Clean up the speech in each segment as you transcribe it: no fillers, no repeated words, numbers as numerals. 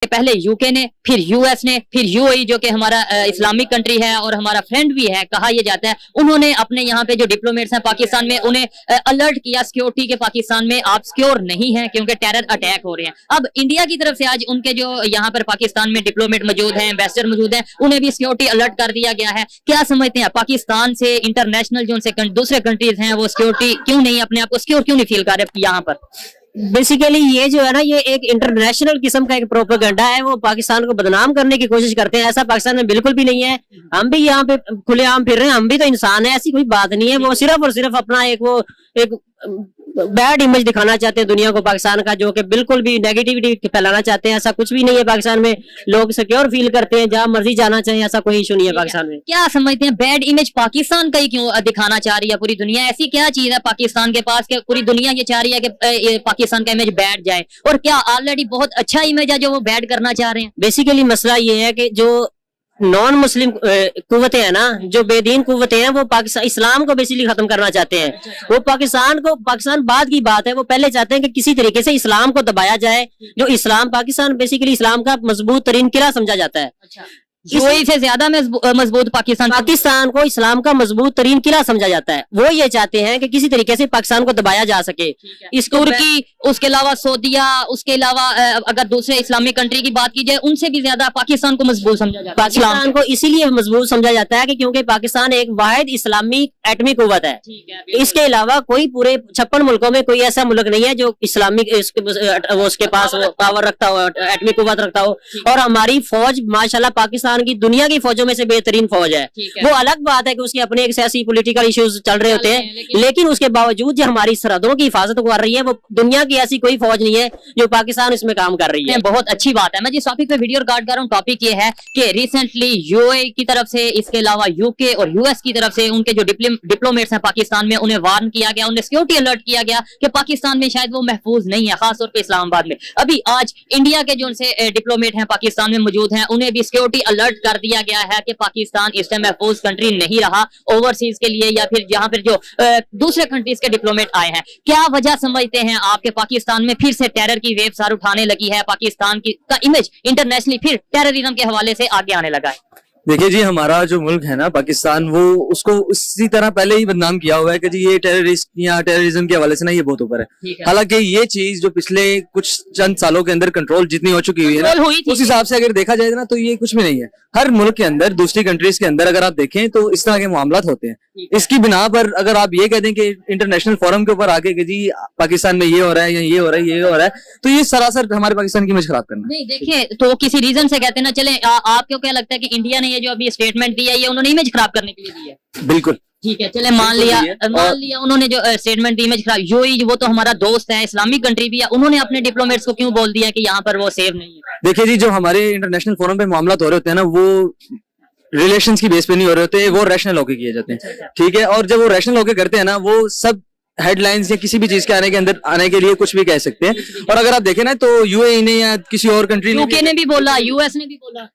पहले यूके ने, फिर यूएस ने, फिर यूएई जो कि हमारा इस्लामिक कंट्री है और हमारा फ्रेंड भी है कहा यह जाता है, उन्होंने अपने यहाँ पे जो डिप्लोमेट्स हैं पाकिस्तान में उन्हें अलर्ट किया सिक्योरिटी के पाकिस्तान में आप सिक्योर नहीं है क्योंकि टेरर अटैक हो रहे हैं। अब इंडिया की तरफ से आज उनके जो यहाँ पर पाकिस्तान में डिप्लोमेट मौजूद हैं, एम्बेसडर मौजूद हैं, उन्हें भी सिक्योरिटी अलर्ट कर दिया गया है। क्या समझते हैं पाकिस्तान से इंटरनेशनल जो उनसे दूसरे कंट्रीज हैं वो सिक्योरिटी क्यों नहीं, अपने आप को सिक्योर क्यों नहीं फील कर रहे यहाँ पर? बेसिकली ये जो है ना, ये एक इंटरनेशनल किस्म का एक प्रोपेगेंडा है, वो पाकिस्तान को बदनाम करने की कोशिश करते हैं। ऐसा पाकिस्तान में बिल्कुल भी नहीं है। हम भी यहाँ पे खुलेआम फिर रहे हैं, हम भी तो इंसान है, ऐसी कोई बात नहीं है। वो सिर्फ और सिर्फ अपना एक बैड इमेज दिखाना चाहते हैं दुनिया को पाकिस्तान का, जो कि बिल्कुल भी नेगेटिविटी फैलाना चाहते हैं। ऐसा कुछ भी नहीं है पाकिस्तान में, लोग सिक्योर फील करते हैं, जहाँ मर्जी जाना चाहिए, ऐसा कोई इशू नहीं है पाकिस्तान में। क्या समझते हैं बैड इमेज पाकिस्तान का ही क्यों दिखाना चाह रही है पूरी दुनिया? ऐसी क्या चीज है पाकिस्तान के पास कि पूरी दुनिया ये चाह रही है कि पाकिस्तान का इमेज बैड जाए, और क्या ऑलरेडी बहुत अच्छा इमेज है जो वो बैड करना चाह रहे हैं? बेसिकली मसला ये है कि जो नॉन मुस्लिम कुव्वतें हैं ना, जो बेदीन कुव्वतें हैं, वो पाकिस्तान इस्लाम को बेसिकली खत्म करना चाहते हैं। वो पाकिस्तान बाद की बात है, वो पहले चाहते हैं कि किसी तरीके से इस्लाम को दबाया जाए। जो इस्लाम, पाकिस्तान बेसिकली इस्लाम का मजबूत तरीन किला समझा जाता है। यूएई से ज्यादा मजबूत पाकिस्तान को इस्लाम का मजबूत तरीन किला समझा जाता है। वो ये चाहते हैं कि किसी तरीके से पाकिस्तान को दबाया जा सके। इस तुर्की, उसके अलावा सऊदीया, उसके अलावा अगर दूसरे इस्लामिक कंट्री की बात की जाए, उनसे भी ज्यादा पाकिस्तान को मजबूत समझा जाता है। पाकिस्तान को इसीलिए मजबूत समझा जाता है कि क्योंकि पाकिस्तान एक वाहिद इस्लामी एटमी कुव्वत है। इसके अलावा कोई पूरे 56 मुल्कों में कोई ऐसा मुल्क नहीं है जो इस्लामिक उसके पास पावर रखता हो, एटमी कुव्वत रखता हो। और हमारी फौज माशाल्लाह पाकिस्तान की दुनिया की फौजों में से बेहतरीन फौज है। वो अलग बात है कि उसके अपने एक सियासी पॉलिटिकल इश्यूज चल रहे होते हैं, लेकिन उसके बावजूद जो हमारी सरहदों की हिफाजत कर रही है, वो दुनिया की ऐसी कोई फौज नहीं है जो पाकिस्तान इसमें काम कर रही है। बहुत अच्छी बात है। मैं जिस टॉपिक पे वीडियो रिकॉर्ड कर रहा हूँ, टॉपिक ये है कि रिसेंटली यूएई की तरफ से, इसके अलावा यूके और यूएस की तरफ से उनके जो डिप्लोमेट्स हैं पाकिस्तान में, उन्हें वार्न किया गया, उन्हें सिक्योरिटी अलर्ट किया गया कि पाकिस्तान में शायद वो महफूज नहीं है, खासतौर पर इस्लामाबाद में। अभी आज इंडिया के जो उनसे डिप्लोमेट हैं पाकिस्तान में मौजूद हैं, उन्हें भी सिक्योरिटी अलर्ट कर दिया गया है कि पाकिस्तान इस टाइम महफूज कंट्री नहीं रहा ओवरसीज के लिए, या फिर जहां पर जो दूसरे कंट्रीज के डिप्लोमेट आए हैं। क्या वजह समझते हैं आपके पाकिस्तान में फिर से टेरर की वेव सार उठाने लगी है, पाकिस्तान का इमेज इंटरनेशनली फिर टेररिज्म के हवाले से आगे आने लगा है? देखिए जी, हमारा जो मुल्क है ना पाकिस्तान, वो उसको उसी तरह पहले ही बदनाम किया हुआ है कि जी ये टेररिस्ट या टेररिज्म के हवाले से ना ये बहुत ऊपर है। हालांकि ये चीज जो पिछले कुछ चंद सालों के अंदर कंट्रोल जितनी हो चुकी हुई है ना, उस हिसाब से अगर देखा जाए ना तो ये कुछ भी नहीं है। हर मुल्क के अंदर, दूसरी कंट्रीज के अंदर अगर आप देखें तो इस तरह के मामला होते हैं। इसकी बिना पर अगर आप ये कह दें कि इंटरनेशनल फोरम के ऊपर आके कि जी पाकिस्तान में ये हो रहा है या ये हो रहा है, ये हो रहा है, तो ये सरासर हमारे पाकिस्तान की इमेज खराब करना। नहीं देखिए, तो किसी रीजन से कहते ना चले, आपको क्या लगता है कि इंडिया ने ये जो अभी स्टेटमेंट दिया है, ये उन्होंने इमेज खराब करने के लिए दी है? बिल्कुल ठीक है, चले मान लिया उन्होंने जो स्टेटमेंट दी इमेज खराब। यूएई वो तो हमारा दोस्त है, इस्लामिक कंट्री भी है, उन्होंने अपने डिप्लोमेट्स को क्यों बोल दिया कि यहाँ पर वो सेफ नहीं है? देखिए जी, जो हमारे इंटरनेशनल फोरम पे मामला हो रहे होते हैं ना, वो रिलेशंस की बेस पे नहीं हो रहे होते, वो रैशनल होके किए जाते हैं। ठीक है, और जब वो रैशनल होके करते हैं ना, वो सब हेडलाइंस या किसी भी चीज के आने के लिए कुछ भी कह सकते हैं। और अगर आप देखें ना तो यूएई ने या किसी और कंट्री ने, यूके ने भी बोला, यूएस ने भी बोला,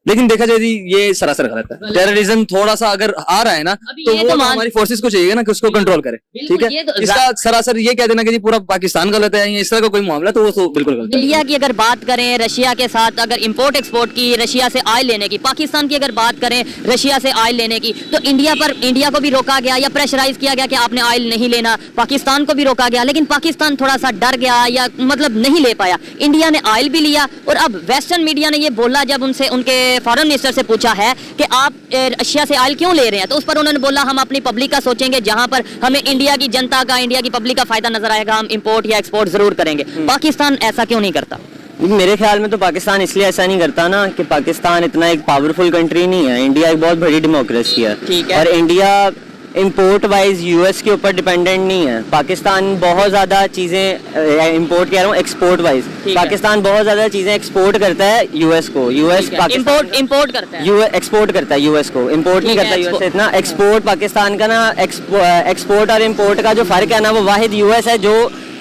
लेकिन देखा जाए जी ये सरासर गलत है। टेररिज्म थोड़ा सा अगर आ रहा है ना तो वो हमारी फोर्सेस को चाहिए ना कि उसको कंट्रोल करे। ठीक है, इसका सरासर ये कह देना कि जी पूरा पाकिस्तान गलत है या इस तरह का कोई मामला, तो वो तो बिल्कुल गलत है। इंडिया की अगर बात करें रशिया के साथ, अगर इंपोर्ट एक्सपोर्ट की, रशिया से ऑयल लेने की, पाकिस्तान की अगर बात करें रशिया से ऑयल लेने की, तो इंडिया को भी रोका गया या प्रेशराइज किया गया कि आपने ऑयल नहीं लेना। पाकिस्तान को भी रोका गया, लेकिन पाकिस्तान थोड़ा सा डर गया या मतलब नहीं ले पाया। इंडिया ने ऑयल भी लिया, और अब वेस्टर्न मीडिया ने ये बोला, जब उनसे उनके फॉरेन मिनिस्टर से पूछा है कि आप रशिया से ऑयल क्यों ले रहे हैं, तो उस पर उन्होंने बोला हम अपनी पब्लिक का सोचेंगे, जहां पर हमें इंडिया की जनता का, इंडिया की पब्लिक का फायदा नजर आएगा, हम इंपोर्ट या एक्सपोर्ट जरूर करेंगे। पाकिस्तान ऐसा क्यों नहीं करता? मेरे ख्याल में तो पाकिस्तान इसलिए ऐसा नहीं करता ना कि पाकिस्तान इतना एक पावरफुल कंट्री नहीं है। इंडिया एक बहुत बड़ी डेमोक्रेसी है, और इंडिया इंपोर्ट वाइज यूएस के ऊपर डिपेंडेंट नहीं है। पाकिस्तान बहुत ज्यादा चीजें, इंपोर्ट कह रहा हूँ, एक्सपोर्ट वाइज पाकिस्तान बहुत ज्यादा चीजें एक्सपोर्ट करता है यूएस को। यूएस इंपोर्ट करता है, एक्सपोर्ट करता है यूएस को, इंपोर्ट नहीं करता यूएस से इतना। एक्सपोर्ट पाकिस्तान का ना, एक्सपोर्ट और इंपोर्ट का जो फर्क है ना, वो वाहिद यूएस है जो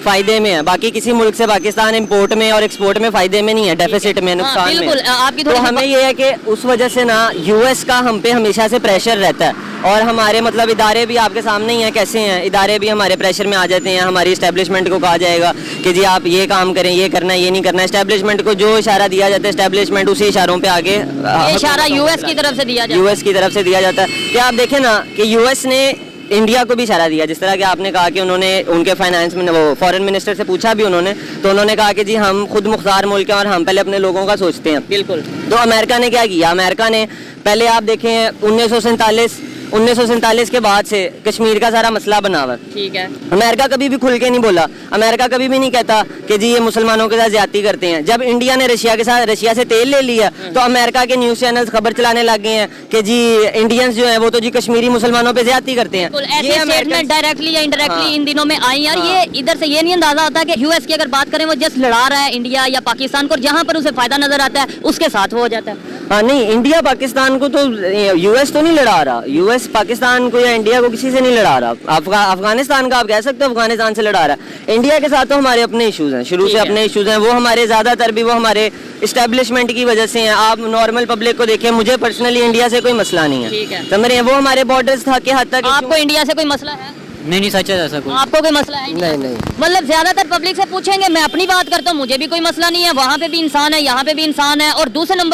फायदे में है, बाकी किसी मुल्क से पाकिस्तान इंपोर्ट में और एक्सपोर्ट में फायदे में नहीं है, डेफिसिट में, नुकसान में। बिल्कुल आपकी तो थोड़ी सी हमें ये है कि उस वजह से ना यूएस का हम पे हमेशा से प्रेशर रहता है, और हमारे मतलब इदारे भी आपके सामने ही हैं कैसे हैं, इदारे भी हमारे प्रेशर में आ जाते हैं। हमारी इस्टेब्लिशमेंट को कहा जाएगा कि जी आप ये काम करें, ये करना है, ये नहीं करना है। इस्टेब्लिशमेंट को जो इशारा दिया जाता है, इस्टेब्लिशमेंट उसी इशारों पे आगे ये इशारा यूएस की तरफ से दिया जाता है। यूएस की तरफ से दिया जाता है। कि आप देखें ना कि यूएस ने इंडिया को भी इशारा दिया, जिस तरह कि आपने कहा कि उन्होंने उनके फाइनेंस में वो फॉरेन मिनिस्टर से पूछा भी उन्होंने, तो उन्होंने कहा कि जी हम खुद मुख्तार मुल्क हैं और हम पहले अपने लोगों का सोचते हैं। बिल्कुल। तो अमेरिका ने क्या किया, अमेरिका ने पहले आप देखें 1947 के बाद से कश्मीर का सारा मसला बना हुआ है। ठीक है। अमेरिका कभी भी खुल के नहीं बोला, अमेरिका कभी भी नहीं कहता कि जी ये मुसलमानों के साथ ज्यादती करते हैं। जब इंडिया ने रशिया से तेल ले लिया तो अमेरिका के न्यूज चैनल्स खबर चलाने लग गए हैं कि जी इंडियंस जो हैं वो तो जी कश्मीरी मुसलमानों पे ज्यादती करते हैं। ऐसे स्टेटमेंट डायरेक्टली या इनडायरेक्टली इन दिनों में आई यार। ये इधर से ये नहीं अंदाजा होता कि यूएस की अगर बात करें वो जस्ट लड़ा रहा है इंडिया या पाकिस्तान को, जहां पर उसे फायदा नजर आता है उसके साथ वो हो जाता है। हाँ नहीं, इंडिया पाकिस्तान को तो यूएस तो नहीं लड़ा रहा, यूएस पाकिस्तान को या इंडिया को किसी से नहीं लड़ा रहा। अफगानिस्तान का आप कह सकते हो अफगानिस्तान से लड़ा रहा है। इंडिया के साथ तो हमारे अपने इश्यूज हैं, शुरू से अपने इश्यूज हैं, वो हमारे ज्यादातर भी वो हमारे इस्टेब्लिशमेंट की वजह से हैं। आप नॉर्मल पब्लिक को देखें, मुझे पर्सनली इंडिया से कोई मसला नहीं है, समझ रहे हैं। वो हमारे बॉर्डर्स था के हद तक। आपको इंडिया से कोई मसला है? नहीं सच है ऐसा कोई। आपको कोई मसला है? नहीं। मतलब ज्यादातर पब्लिक से पूछेंगे, मैं अपनी बात करता हूँ, मुझे भी कोई मसला नहीं है, वहाँ पे भी इंसान है, यहाँ पे भी इंसान है। और दूसरे नंबर